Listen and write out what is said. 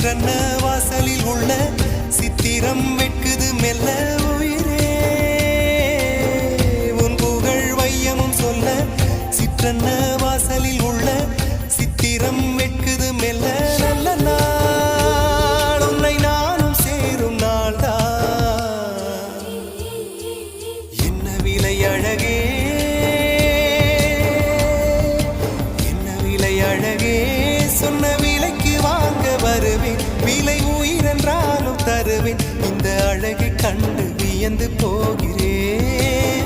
சிற்றன்ன வாசலில் உள்ள சித்திரம் வெட்குது மெல்ல உயிரே உன் புகழ் வையமும் சொல்ல சிற்றன்ன வாசலில் உள்ள சித்திரம் வெட்குது மெல்ல நல்ல நாள் உன்னை நானும் சேரும் நாள்தான் என்ன விலை அழகே என்ன விலை அழகே சொன்ன விலைக்கு வாங்க வருவேன் விலை உயிரென்றாலும் தருவேன் இந்த அழகை கண்டு வியந்து போகிறேன்